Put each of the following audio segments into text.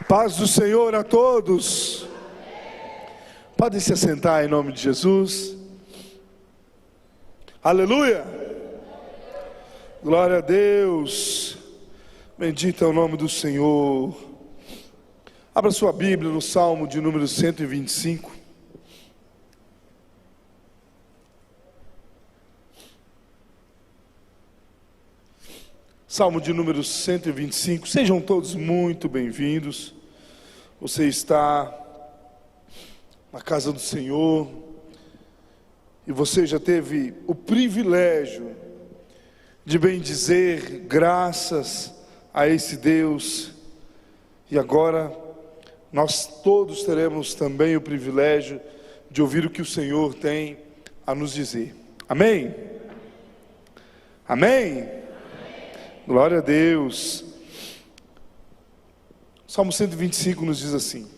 Paz do Senhor a todos. Podem se assentar em nome de Jesus. Aleluia. Glória a Deus. Bendito é o nome do Senhor. Abra sua Bíblia no Salmo de número 125. Salmo de número 125. Sejam todos muito bem-vindos. Você está na casa do Senhor e você já teve o privilégio de bendizer graças a esse Deus, e agora nós todos teremos também o privilégio de ouvir o que o Senhor tem a nos dizer. Amém? Amém? Glória a Deus. Salmo 125 nos diz assim: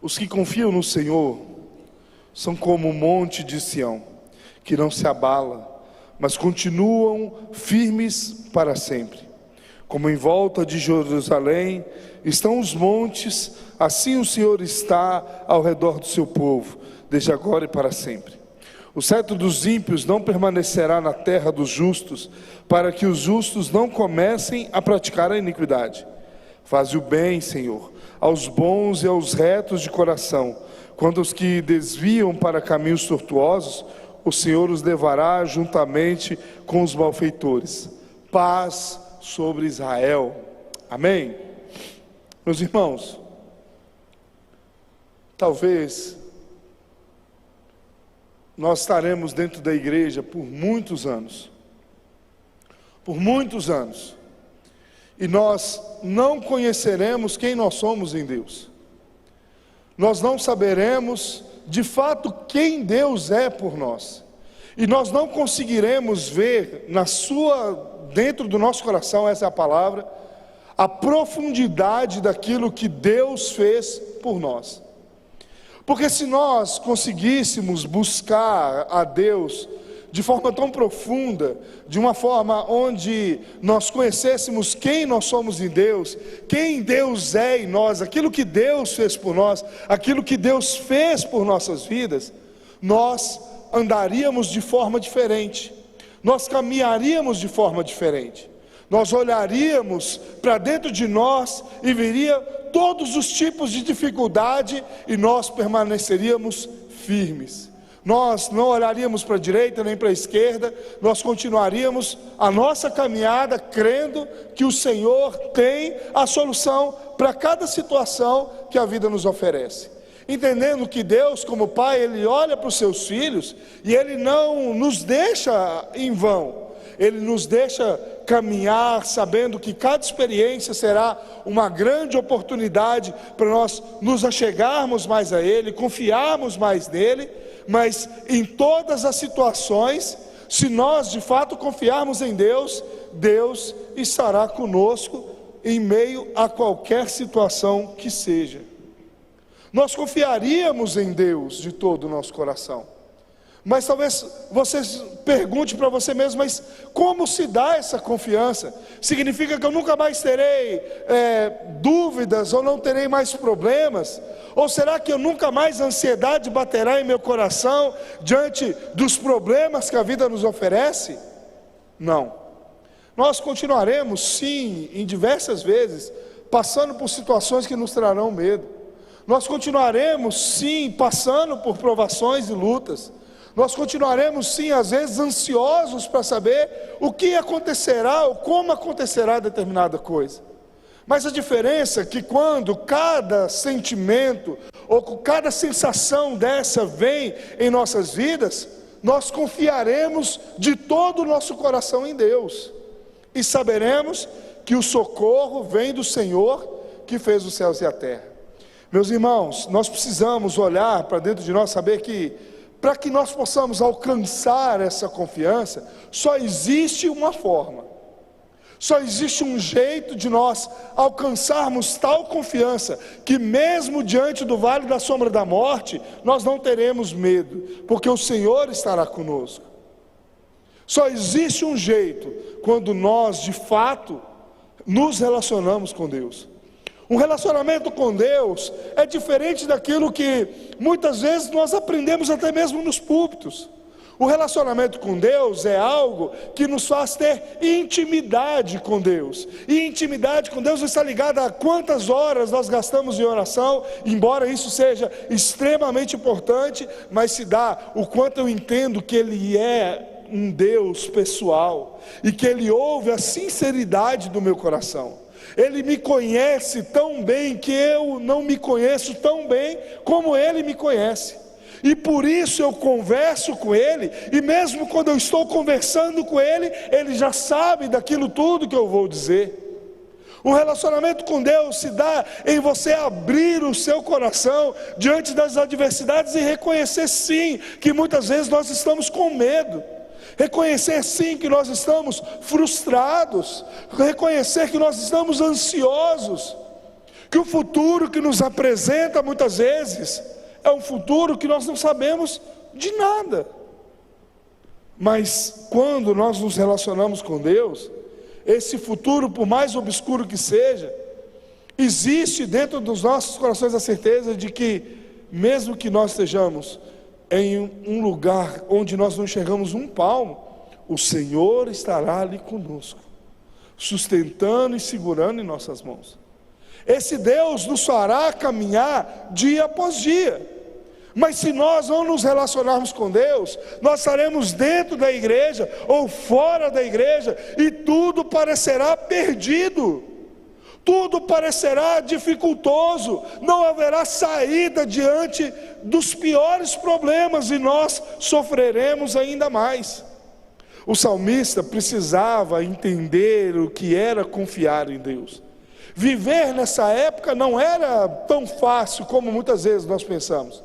os que confiam no Senhor são como o monte de Sião, que não se abala, mas continuam firmes para sempre. Como em volta de Jerusalém estão os montes, assim o Senhor está ao redor do seu povo, desde agora e para sempre. O cetro dos ímpios não permanecerá na terra dos justos, para que os justos não comecem a praticar a iniquidade. Faze o bem, Senhor, aos bons e aos retos de coração. Quando os que desviam para caminhos tortuosos, o Senhor os levará juntamente com os malfeitores. Paz sobre Israel. Amém? Meus irmãos, talvez nós estaremos dentro da igreja por muitos anos, e nós não conheceremos quem nós somos em Deus. Nós não saberemos de fato quem Deus é por nós, e nós não conseguiremos ver dentro do nosso coração, essa é a palavra, a profundidade daquilo que Deus fez por nós. Porque se nós conseguíssemos buscar a Deus de forma tão profunda, de uma forma onde nós conhecêssemos quem nós somos em Deus, quem Deus é em nós, aquilo que Deus fez por nós, aquilo que Deus fez por nossas vidas, nós andaríamos de forma diferente, nós caminharíamos de forma diferente, nós olharíamos para dentro de nós e veria todos os tipos de dificuldade e nós permaneceríamos firmes. Nós não olharíamos para a direita nem para a esquerda, nós continuaríamos a nossa caminhada crendo que o Senhor tem a solução para cada situação que a vida nos oferece. Entendendo que Deus, como Pai, Ele olha para os seus filhos e Ele não nos deixa em vão. Ele nos deixa caminhar sabendo que cada experiência será uma grande oportunidade para nós nos achegarmos mais a Ele, confiarmos mais nele. Mas em todas as situações, se nós de fato confiarmos em Deus, Deus estará conosco em meio a qualquer situação que seja. Nós confiaríamos em Deus de todo o nosso coração. Mas talvez você pergunte para você mesmo: mas como se dá essa confiança? Significa que eu nunca mais terei dúvidas, ou não terei mais problemas? Ou será que eu nunca mais a ansiedade baterá em meu coração diante dos problemas que a vida nos oferece? Não. Nós continuaremos sim, em diversas vezes, passando por situações que nos trarão medo. Nós continuaremos sim, passando por provações e lutas. Nós continuaremos sim, às vezes ansiosos para saber o que acontecerá ou como acontecerá determinada coisa. Mas a diferença é que quando cada sentimento ou cada sensação dessa vem em nossas vidas, nós confiaremos de todo o nosso coração em Deus e saberemos que o socorro vem do Senhor que fez os céus e a terra. Meus irmãos, nós precisamos olhar para dentro de nós, saber que para que nós possamos alcançar essa confiança, só existe uma forma, só existe um jeito de nós alcançarmos tal confiança, que mesmo diante do vale da sombra da morte, nós não teremos medo, porque o Senhor estará conosco. Só existe um jeito, quando nós de fato nos relacionamos com Deus. Um relacionamento com Deus é diferente daquilo que muitas vezes nós aprendemos até mesmo nos púlpitos. O relacionamento com Deus é algo que nos faz ter intimidade com Deus. E intimidade com Deus está ligada a quantas horas nós gastamos em oração, embora isso seja extremamente importante, mas se dá o quanto eu entendo que Ele é um Deus pessoal e que Ele ouve a sinceridade do meu coração. Ele me conhece tão bem que eu não me conheço tão bem como Ele me conhece. E por isso eu converso com Ele, e mesmo quando eu estou conversando com Ele, Ele já sabe daquilo tudo que eu vou dizer. O relacionamento com Deus se dá em você abrir o seu coração diante das adversidades e reconhecer sim, que muitas vezes nós estamos com medo. Reconhecer sim que nós estamos frustrados, reconhecer que nós estamos ansiosos, que o futuro que nos apresenta muitas vezes é um futuro que nós não sabemos de nada. Mas quando nós nos relacionamos com Deus, esse futuro, por mais obscuro que seja, existe dentro dos nossos corações a certeza de que, mesmo que nós estejamos em um lugar onde nós não enxergamos um palmo, o Senhor estará ali conosco, sustentando e segurando em nossas mãos. Esse Deus nos fará caminhar dia após dia. Mas se nós não nos relacionarmos com Deus, nós estaremos dentro da igreja ou fora da igreja, e tudo parecerá perdido, tudo parecerá dificultoso, não haverá saída diante dos piores problemas, e nós sofreremos ainda mais. O salmista precisava entender o que era confiar em Deus. Viver nessa época não era tão fácil como muitas vezes nós pensamos.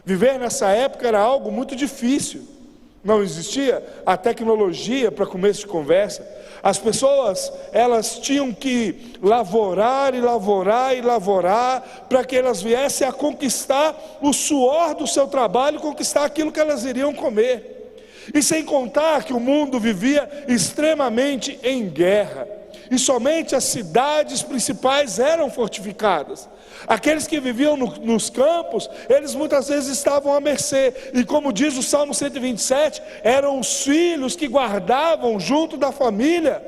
Viver nessa época era algo muito difícil. Não existia a tecnologia para começo de conversa. As pessoas, elas tinham que lavourar e lavourar e lavourar para que elas viessem a conquistar o suor do seu trabalho, conquistar aquilo que elas iriam comer. E sem contar que o mundo vivia extremamente em guerra, e somente as cidades principais eram fortificadas. Aqueles que viviam nos campos, eles muitas vezes estavam à mercê, e como diz o Salmo 127, eram os filhos que guardavam junto da família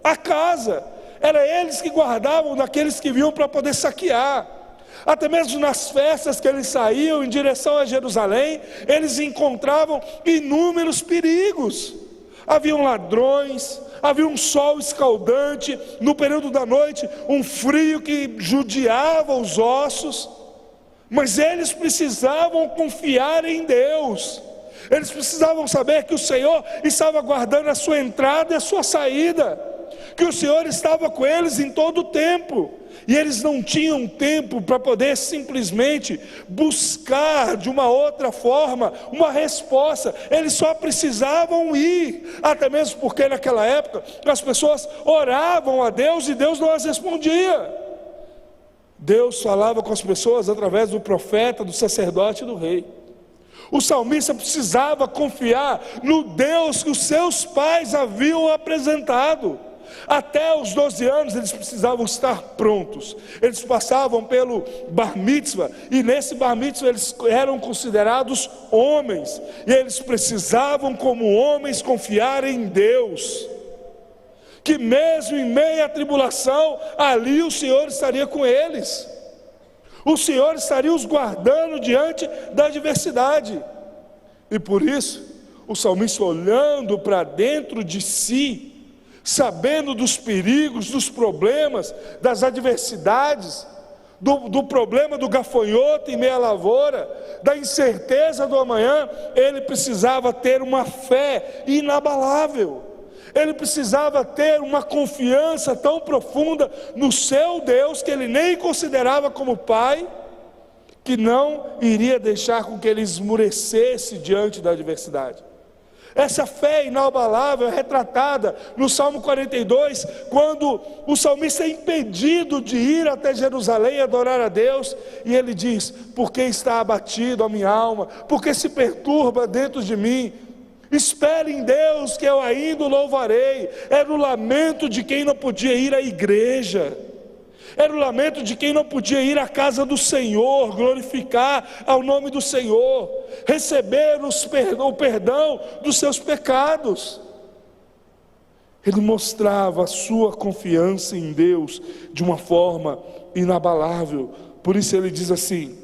a casa, eram eles que guardavam daqueles que vinham para poder saquear. Até mesmo nas festas que eles saíam em direção a Jerusalém, eles encontravam inúmeros perigos. Haviam ladrões, havia um sol escaldante, no período da noite, um frio que judiava os ossos, mas eles precisavam confiar em Deus, eles precisavam saber que o Senhor estava guardando a sua entrada e a sua saída, que o Senhor estava com eles em todo o tempo, e eles não tinham tempo para poder simplesmente buscar de uma outra forma uma resposta, eles só precisavam ir, até mesmo porque naquela época as pessoas oravam a Deus e Deus não as respondia. Deus falava com as pessoas através do profeta, do sacerdote e do rei. O salmista precisava confiar no Deus que os seus pais haviam apresentado. Até os 12 anos eles precisavam estar prontos. Eles passavam pelo bar mitzvah, e nesse bar mitzvah eles eram considerados homens, e eles precisavam como homens confiar em Deus, que mesmo em meio à tribulação, ali o Senhor estaria com eles, o Senhor estaria os guardando diante da adversidade. E por isso o salmista, olhando para dentro de si, sabendo dos perigos, dos problemas, das adversidades, do problema do gafanhoto em meio à lavoura, da incerteza do amanhã, ele precisava ter uma fé inabalável, ele precisava ter uma confiança tão profunda no seu Deus, que ele nem considerava como pai, que não iria deixar com que ele esmurecesse diante da adversidade. Essa fé inabalável é retratada no Salmo 42, quando o salmista é impedido de ir até Jerusalém adorar a Deus, e ele diz: por que está abatido a minha alma? Por que se perturba dentro de mim? Espere em Deus, que eu ainda o louvarei. Era o lamento de quem não podia ir à igreja, era o lamento de quem não podia ir à casa do Senhor, glorificar ao nome do Senhor, receber o perdão dos seus pecados. Ele mostrava a sua confiança em Deus de uma forma inabalável. Por isso ele diz assim: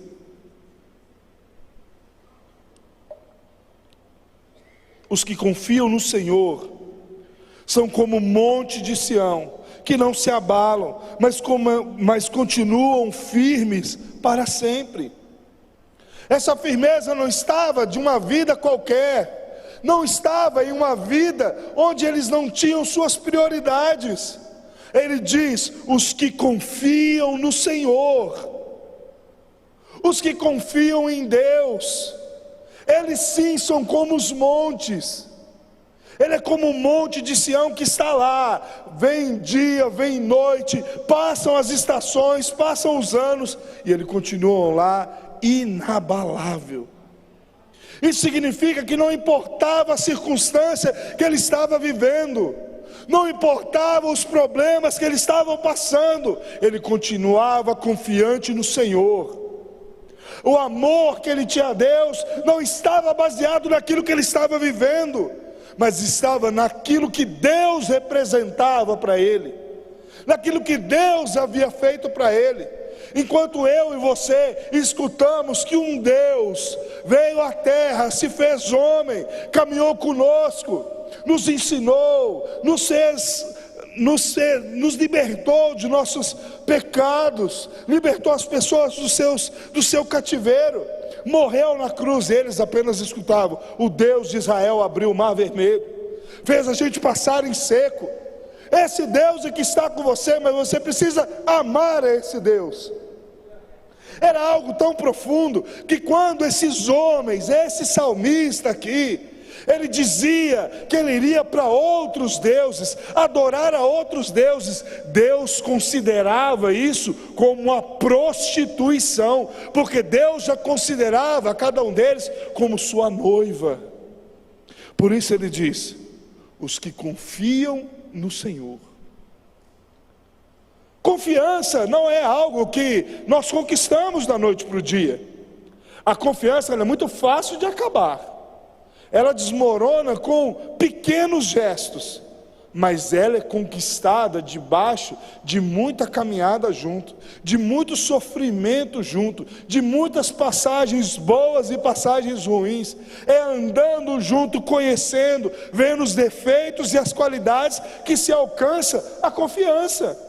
os que confiam no Senhor são como o monte de Sião, que não se abalam, mas continuam firmes para sempre. Essa firmeza não estava de uma vida qualquer, não estava em uma vida onde eles não tinham suas prioridades. Ele diz: os que confiam no Senhor, os que confiam em Deus, eles sim são como os montes. Ele é como um monte de Sião que está lá, vem dia, vem noite, passam as estações, passam os anos, e ele continua lá, inabalável. Isso significa que não importava a circunstância que ele estava vivendo, não importava os problemas que ele estava passando, ele continuava confiante no Senhor. O amor que ele tinha a Deus não estava baseado naquilo que ele estava vivendo, mas estava naquilo que Deus representava para ele, naquilo que Deus havia feito para ele. Enquanto eu e você escutamos que um Deus veio à terra, se fez homem, caminhou conosco, nos ensinou, nos libertou de nossos pecados, libertou as pessoas do seu cativeiro, morreu na cruz, eles apenas escutavam: o Deus de Israel abriu o mar vermelho, fez a gente passar em seco. Esse Deus é que está com você, mas você precisa amar a esse Deus. Era algo tão profundo que quando esses homens, esse salmista aqui, ele dizia que ele iria para outros deuses, adorar a outros deuses, Deus considerava isso como uma prostituição, porque Deus já considerava cada um deles como sua noiva. Por isso ele diz: os que confiam no Senhor. Confiança não é algo que nós conquistamos da noite para o dia. A confiança ela é muito fácil de acabar, ela desmorona com pequenos gestos, mas ela é conquistada debaixo de muita caminhada junto, de muito sofrimento junto, de muitas passagens boas e passagens ruins. É andando junto, conhecendo, vendo os defeitos e as qualidades que se alcança a confiança.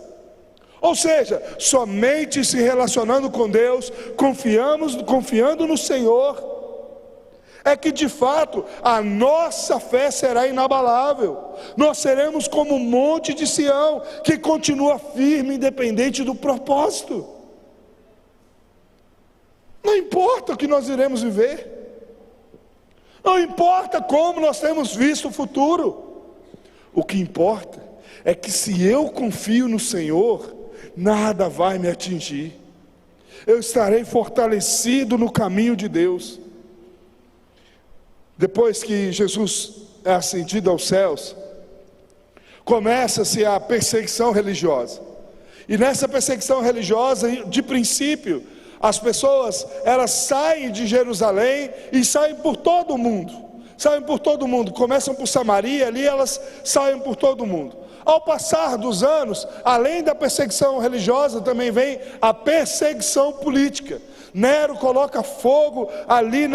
Ou seja, somente se relacionando com Deus, confiando no Senhor, é que de fato a nossa fé será inabalável. Nós seremos como um monte de Sião que continua firme, independente do propósito. Não importa o que nós iremos viver, não importa como nós temos visto o futuro, o que importa é que se eu confio no Senhor, nada vai me atingir. Eu estarei fortalecido no caminho de Deus. Depois que Jesus é ascendido aos céus, começa-se a perseguição religiosa. E nessa perseguição religiosa, de princípio, as pessoas, elas saem de Jerusalém e saem por todo o mundo. Saem por todo o mundo, começam por Samaria, ali elas saem por todo o mundo. Ao passar dos anos, além da perseguição religiosa, também vem a perseguição política. Nero coloca fogo ali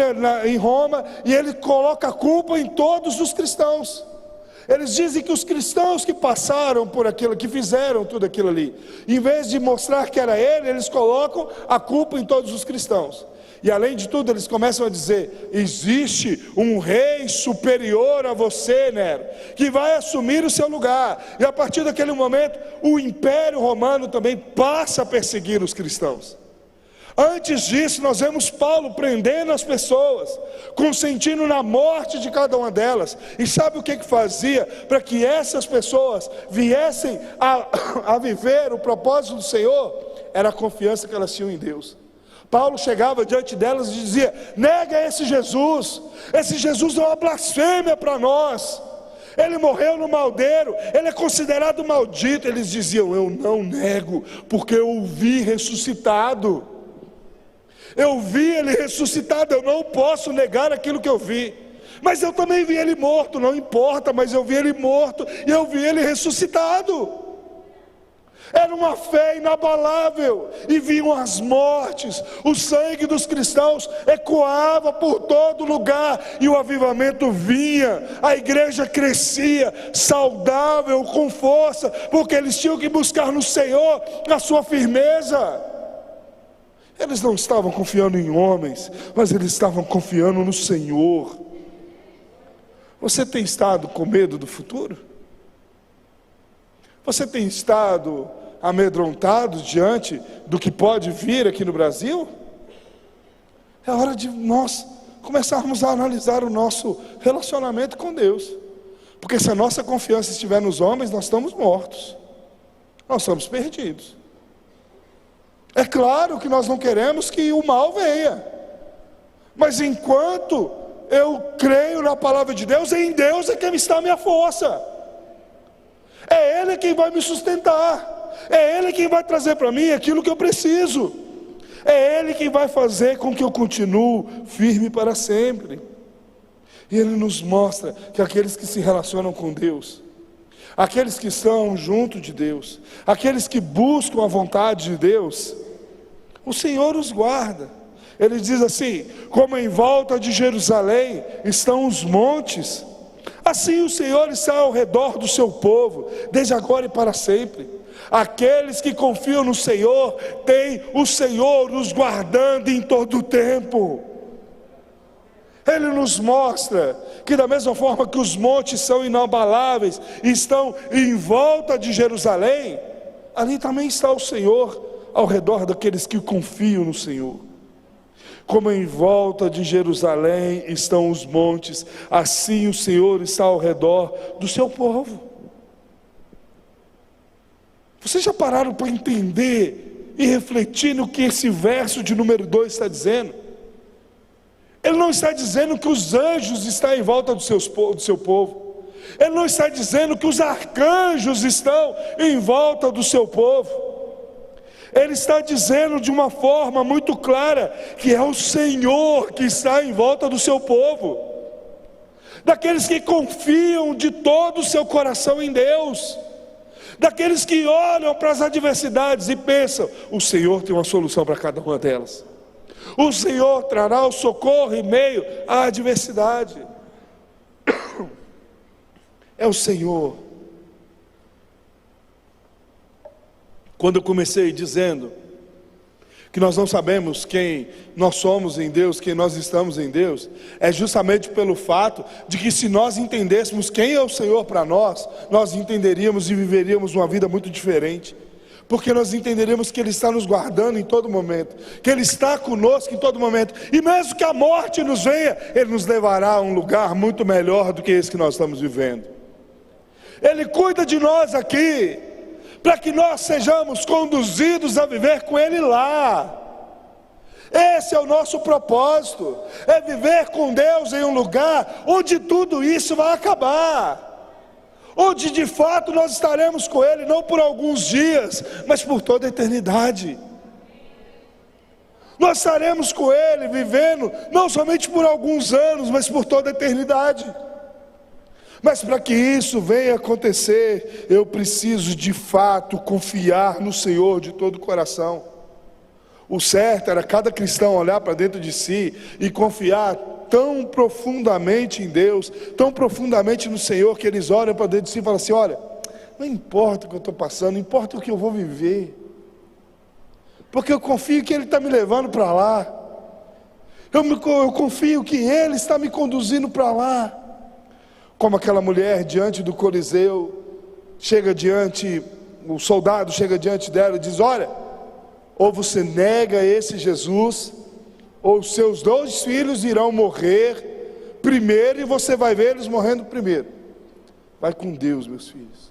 em Roma, e ele coloca a culpa em todos os cristãos. Eles dizem que os cristãos que passaram por aquilo, que fizeram tudo aquilo ali, em vez de mostrar que era ele, eles colocam a culpa em todos os cristãos. E além de tudo, eles começam a dizer: existe um rei superior a você, Nero, que vai assumir o seu lugar. E a partir daquele momento, o Império Romano também passa a perseguir os cristãos. Antes disso, nós vemos Paulo prendendo as pessoas, consentindo na morte de cada uma delas. E sabe o que fazia para que essas pessoas viessem a viver o propósito do Senhor? Era a confiança que elas tinham em Deus. Paulo chegava diante delas e dizia: nega esse Jesus é uma blasfêmia para nós. Ele morreu no maldeiro, ele é considerado maldito. Eles diziam: eu não nego, porque eu o vi ressuscitado. Eu vi ele ressuscitado, eu não posso negar aquilo que eu vi. Mas eu também vi ele morto, não importa, mas eu vi ele morto e eu vi ele ressuscitado. Era uma fé inabalável, e viam as mortes, o sangue dos cristãos ecoava por todo lugar, e o avivamento vinha, a igreja crescia, saudável, com força, porque eles tinham que buscar no Senhor a sua firmeza. Eles não estavam confiando em homens, mas eles estavam confiando no Senhor. Você tem estado com medo do futuro? Você tem estado amedrontado diante do que pode vir aqui no Brasil? É hora de nós começarmos a analisar o nosso relacionamento com Deus, porque se a nossa confiança estiver nos homens, nós estamos mortos, nós estamos perdidos. É claro que nós não queremos que o mal venha, mas enquanto eu creio na palavra de Deus, em Deus é que está a minha força. É Ele quem vai me sustentar, é Ele quem vai trazer para mim aquilo que eu preciso, é Ele quem vai fazer com que eu continue firme para sempre. E Ele nos mostra que aqueles que se relacionam com Deus, aqueles que estão junto de Deus, aqueles que buscam a vontade de Deus, o Senhor os guarda. Ele diz assim: como em volta de Jerusalém estão os montes, assim o Senhor está ao redor do seu povo, desde agora e para sempre. Aqueles que confiam no Senhor, têm o Senhor os guardando em todo o tempo. Ele nos mostra que da mesma forma que os montes são inabaláveis, estão em volta de Jerusalém, ali também está o Senhor ao redor daqueles que confiam no Senhor. Como em volta de Jerusalém estão os montes, assim o Senhor está ao redor do seu povo. Vocês já pararam para entender e refletir no que esse verso de número 2 está dizendo? Ele não está dizendo que os anjos estão em volta do seu povo. Ele não está dizendo que os arcanjos estão em volta do seu povo. Ele está dizendo de uma forma muito clara que é o Senhor que está em volta do seu povo, daqueles que confiam de todo o seu coração em Deus, daqueles que olham para as adversidades e pensam: o Senhor tem uma solução para cada uma delas, o Senhor trará o socorro em meio à adversidade. É o Senhor. Quando eu comecei dizendo que nós não sabemos quem nós somos em Deus, quem nós estamos em Deus, é justamente pelo fato de que se nós entendêssemos quem é o Senhor para nós, nós entenderíamos e viveríamos uma vida muito diferente, porque nós entenderíamos que Ele está nos guardando em todo momento, que Ele está conosco em todo momento, e mesmo que a morte nos venha, Ele nos levará a um lugar muito melhor do que esse que nós estamos vivendo. Ele cuida de nós aqui, para que nós sejamos conduzidos a viver com Ele lá. Esse é o nosso propósito, é viver com Deus em um lugar onde tudo isso vai acabar, onde de fato nós estaremos com Ele, não por alguns dias, mas por toda a eternidade. Nós estaremos com Ele vivendo, não somente por alguns anos, mas por toda a eternidade. Mas para que isso venha acontecer, eu preciso de fato confiar no Senhor de todo o coração. O certo era cada cristão olhar para dentro de si e confiar tão profundamente em Deus, tão profundamente no Senhor, que eles olham para dentro de si e falam assim: olha, não importa o que eu estou passando, não importa o que eu vou viver, porque eu confio que Ele está me levando para lá, eu confio que Ele está me conduzindo para lá. Como aquela mulher diante do Coliseu, o soldado chega diante dela e diz: olha, ou você nega esse Jesus, ou os seus 2 filhos irão morrer primeiro, e você vai ver eles morrendo primeiro. Vai com Deus, meus filhos,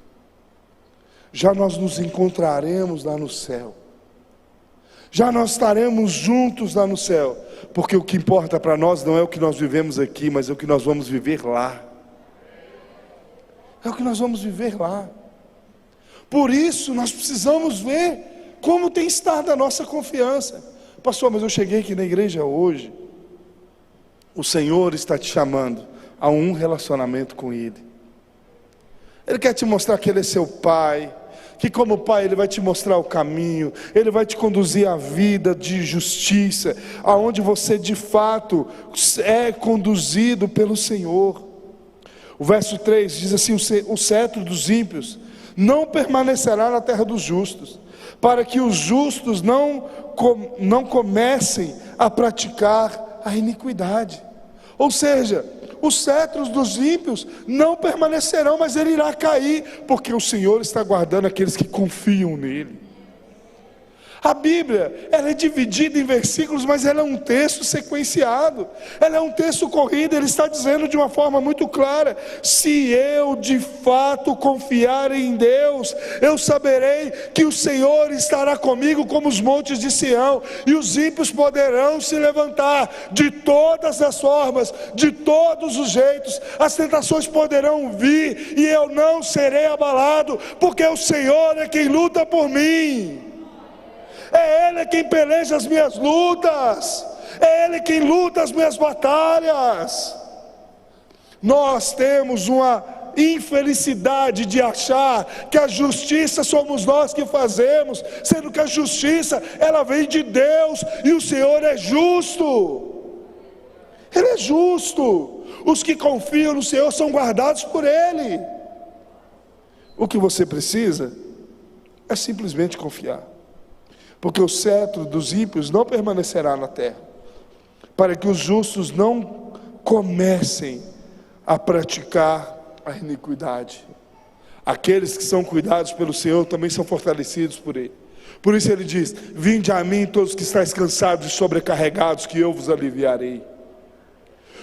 já nós nos encontraremos lá no céu, já nós estaremos juntos lá no céu, porque o que importa para nós não é o que nós vivemos aqui, mas é o que nós vamos viver lá. É o que nós vamos viver lá. Por isso nós precisamos ver como tem estado a nossa confiança. Pastor, mas eu cheguei aqui na igreja hoje. O Senhor está te chamando a um relacionamento com Ele. Ele quer te mostrar que Ele é seu Pai, que como Pai Ele vai te mostrar o caminho, Ele vai te conduzir à vida de justiça, aonde você de fato é conduzido pelo Senhor. O verso 3 diz assim: o cetro dos ímpios não permanecerá na terra dos justos, para que os justos não comecem a praticar a iniquidade. Ou seja, os cetros dos ímpios não permanecerão, mas ele irá cair, porque o Senhor está guardando aqueles que confiam nele. A Bíblia, ela é dividida em versículos, mas ela é um texto sequenciado, ela é um texto corrido. Ele está dizendo de uma forma muito clara: se eu de fato confiar em Deus, eu saberei que o Senhor estará comigo como os montes de Sião, e os ímpios poderão se levantar de todas as formas, de todos os jeitos, as tentações poderão vir, e eu não serei abalado, porque o Senhor é quem luta por mim. É Ele quem peleja as minhas lutas, é Ele quem luta as minhas batalhas. Nós temos uma infelicidade de achar que a justiça somos nós que fazemos, sendo que a justiça, ela vem de Deus, e o Senhor é justo. Ele é justo. Os que confiam no Senhor são guardados por Ele. O que você precisa é simplesmente confiar, porque o cetro dos ímpios não permanecerá na terra, para que os justos não comecem a praticar a iniquidade. Aqueles que são cuidados pelo Senhor também são fortalecidos por Ele. Por isso Ele diz: vinde a mim todos que estáis cansados e sobrecarregados, que eu vos aliviarei.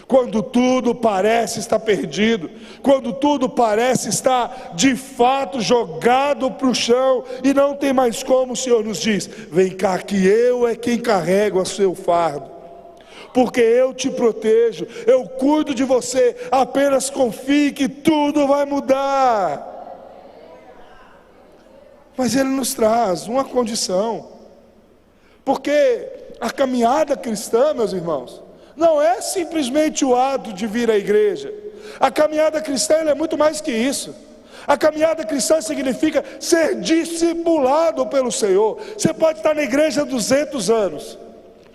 Quando tudo parece estar perdido, quando tudo parece estar de fato jogado para o chão e não tem mais como, o Senhor nos diz: vem cá que eu é quem carrego o seu fardo, porque eu te protejo, eu cuido de você, apenas confie que tudo vai mudar. Mas Ele nos traz uma condição, porque a caminhada cristã, meus irmãos, não é simplesmente o ato de vir à igreja. A caminhada cristã, ela é muito mais que isso. A caminhada cristã significa ser discipulado pelo Senhor. Você pode estar na igreja há 200 anos,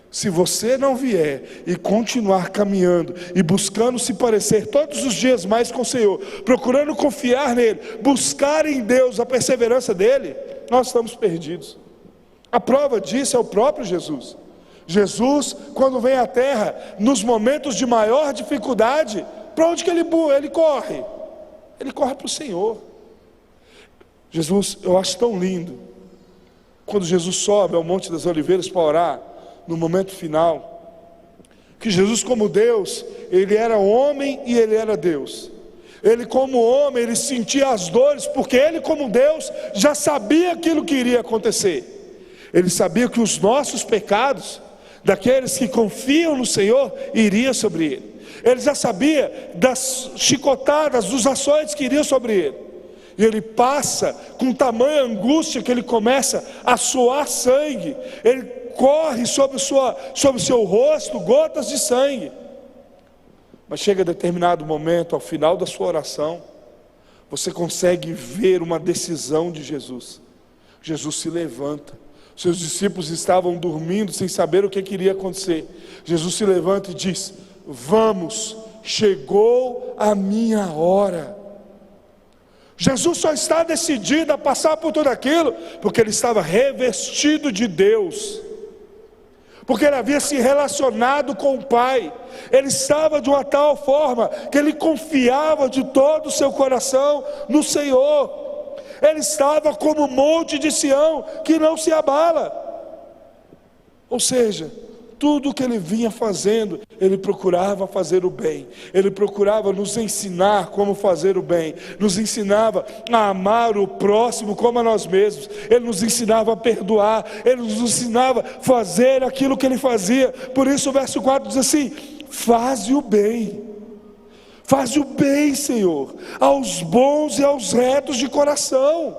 se você não vier e continuar caminhando e buscando se parecer todos os dias mais com o Senhor, procurando confiar nele, buscar em Deus a perseverança dele, nós estamos perdidos. A prova disso é o próprio Jesus. Jesus, quando vem à terra, nos momentos de maior dificuldade, para onde que ele corre? Ele corre para o Senhor. Jesus, eu acho tão lindo, quando Jesus sobe ao Monte das Oliveiras para orar, no momento final, que Jesus, como Deus, Ele era homem e Ele era Deus. Ele, como homem, Ele sentia as dores, porque Ele, como Deus, já sabia aquilo que iria acontecer. Ele sabia que os nossos pecados, daqueles que confiam no Senhor, iria sobre Ele. Ele já sabia das chicotadas, dos açoites que iriam sobre Ele. E Ele passa com tamanha angústia que Ele começa a suar sangue. Ele corre sobre o seu rosto gotas de sangue. Mas chega determinado momento, ao final da sua oração, você consegue ver uma decisão de Jesus. Jesus se levanta. Seus discípulos estavam dormindo sem saber o que iria acontecer. Jesus se levanta e diz: vamos, chegou a minha hora. Jesus só está decidido a passar por tudo aquilo porque ele estava revestido de Deus, porque ele havia se relacionado com o Pai. Ele estava de uma tal forma que ele confiava de todo o seu coração no Senhor. Ele estava como o monte de Sião, que não se abala. Ou seja, tudo o que ele vinha fazendo, ele procurava fazer o bem. Ele procurava nos ensinar como fazer o bem. Nos ensinava a amar o próximo como a nós mesmos. Ele nos ensinava a perdoar. Ele nos ensinava a fazer aquilo que ele fazia. Por isso o verso 4 diz assim: faze o bem. Faz o bem, Senhor, aos bons e aos retos de coração.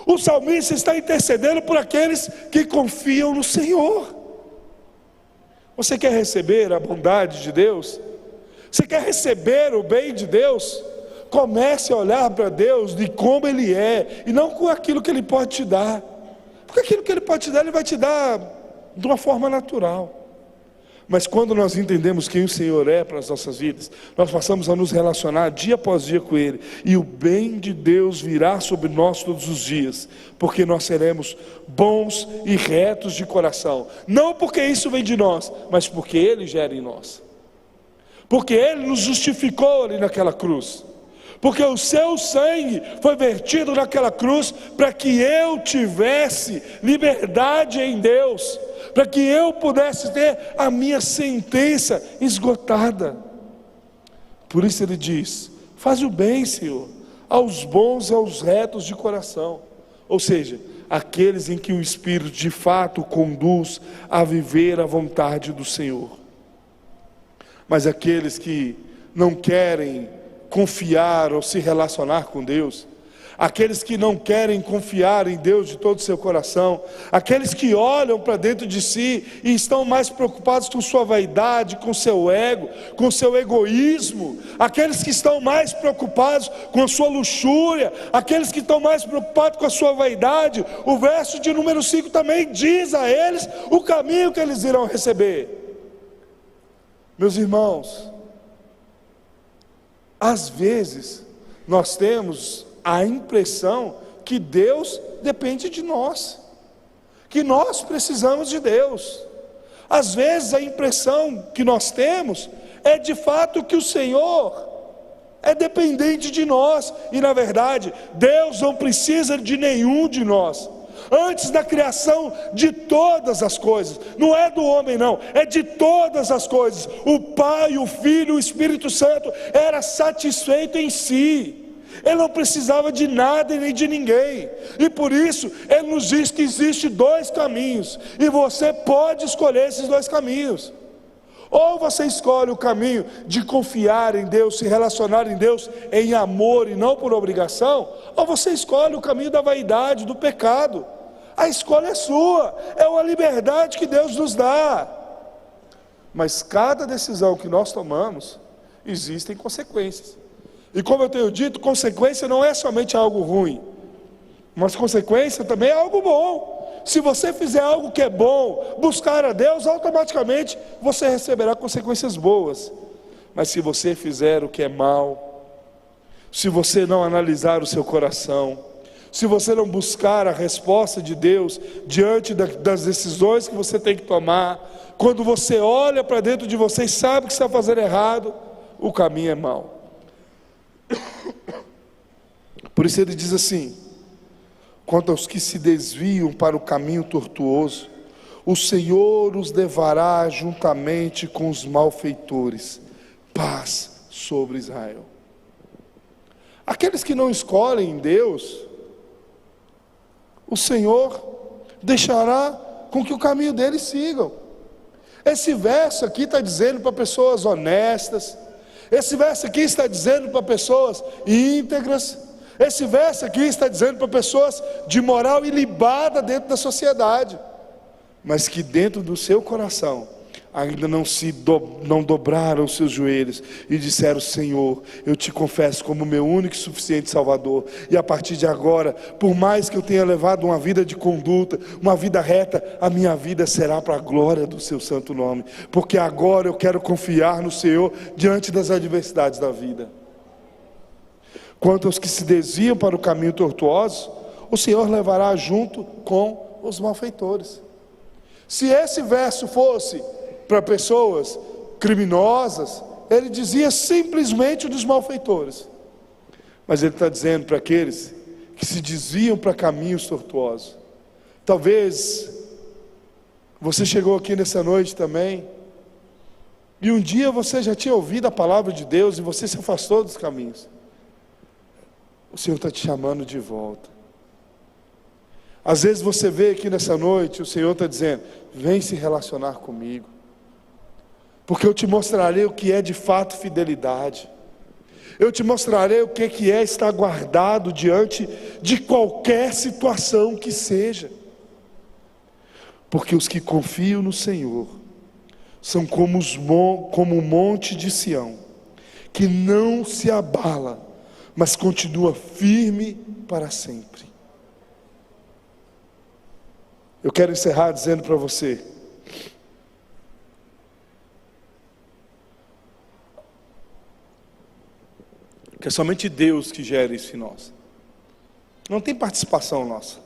O salmista está intercedendo por aqueles que confiam no Senhor. Você quer receber a bondade de Deus? Você quer receber o bem de Deus? Comece a olhar para Deus de como Ele é, e não com aquilo que Ele pode te dar. Porque aquilo que Ele pode te dar, Ele vai te dar de uma forma natural. Mas quando nós entendemos quem o Senhor é para as nossas vidas, nós passamos a nos relacionar dia após dia com Ele, e o bem de Deus virá sobre nós todos os dias, porque nós seremos bons e retos de coração, não porque isso vem de nós, mas porque Ele gera em nós, porque Ele nos justificou ali naquela cruz, porque o seu sangue foi vertido naquela cruz para que eu tivesse liberdade em Deus, para que eu pudesse ter a minha sentença esgotada. Por isso Ele diz: faz o bem, Senhor, aos bons e aos retos de coração, ou seja, aqueles em que o Espírito de fato conduz a viver a vontade do Senhor. Mas aqueles que não querem confiar ou se relacionar com Deus, aqueles que não querem confiar em Deus de todo o seu coração, aqueles que olham para dentro de si e estão mais preocupados com sua vaidade, com seu ego, com seu egoísmo, aqueles que estão mais preocupados com a sua luxúria, aqueles que estão mais preocupados com a sua vaidade, o verso de número 5 também diz a eles o caminho que eles irão receber. Meus irmãos, às vezes nós temos a impressão que Deus depende de nós, que nós precisamos de Deus. Às vezes a impressão que nós temos é de fato que o Senhor é dependente de nós, e na verdade Deus não precisa de nenhum de nós. Antes da criação de todas as coisas, não é do homem não, é de todas as coisas, o Pai, o Filho, o Espírito Santo era satisfeito em si. Ele não precisava de nada e nem de ninguém, e por isso Ele nos diz que existe dois caminhos, e você pode escolher esses dois caminhos. Ou você escolhe o caminho de confiar em Deus, se relacionar em Deus em amor e não por obrigação, ou você escolhe o caminho da vaidade, do pecado. A escolha é sua, é uma liberdade que Deus nos dá. Mas cada decisão que nós tomamos, existem consequências. E como eu tenho dito, consequência não é somente algo ruim, mas consequência também é algo bom. Se você fizer algo que é bom, buscar a Deus, automaticamente você receberá consequências boas. Mas se você fizer o que é mal, se você não analisar o seu coração, se você não buscar a resposta de Deus diante das decisões que você tem que tomar, quando você olha para dentro de você e sabe que está fazendo errado, o caminho é mau. Por isso Ele diz assim: quanto aos que se desviam para o caminho tortuoso, o Senhor os levará juntamente com os malfeitores. Paz sobre Israel. Aqueles que não escolhem Deus, o Senhor deixará com que o caminho deles sigam. Esse verso aqui está dizendo para pessoas honestas, esse verso aqui está dizendo para pessoas íntegras, esse verso aqui está dizendo para pessoas de moral ilibada dentro da sociedade, mas que dentro do seu coração ainda não dobraram os seus joelhos e disseram: Senhor, eu te confesso como meu único e suficiente Salvador, e a partir de agora, por mais que eu tenha levado uma vida de conduta, uma vida reta, a minha vida será para a glória do seu santo nome, porque agora eu quero confiar no Senhor diante das adversidades da vida. Quanto aos que se desviam para o caminho tortuoso, o Senhor levará junto com os malfeitores. Se esse verso fosse para pessoas criminosas, Ele dizia simplesmente dos malfeitores, mas Ele está dizendo para aqueles que se desviam para caminhos tortuosos. Talvez você chegou aqui nessa noite também, e um dia você já tinha ouvido a palavra de Deus e você se afastou dos caminhos. O Senhor está te chamando de volta. Às vezes você vê aqui nessa noite, o Senhor está dizendo: vem se relacionar comigo, porque eu te mostrarei o que é de fato fidelidade. Eu te mostrarei o que é estar guardado diante de qualquer situação que seja. Porque os que confiam no Senhor são como o monte de Sião, que não se abala, mas continua firme para sempre. Eu quero encerrar dizendo para você: que é somente Deus que gera isso em nós. Não tem participação nossa.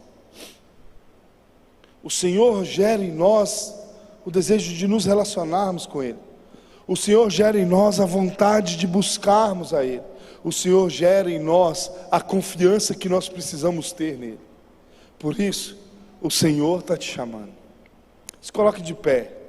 O Senhor gera em nós o desejo de nos relacionarmos com Ele. O Senhor gera em nós a vontade de buscarmos a Ele. O Senhor gera em nós a confiança que nós precisamos ter nele. Por isso, o Senhor está te chamando. Se coloque de pé.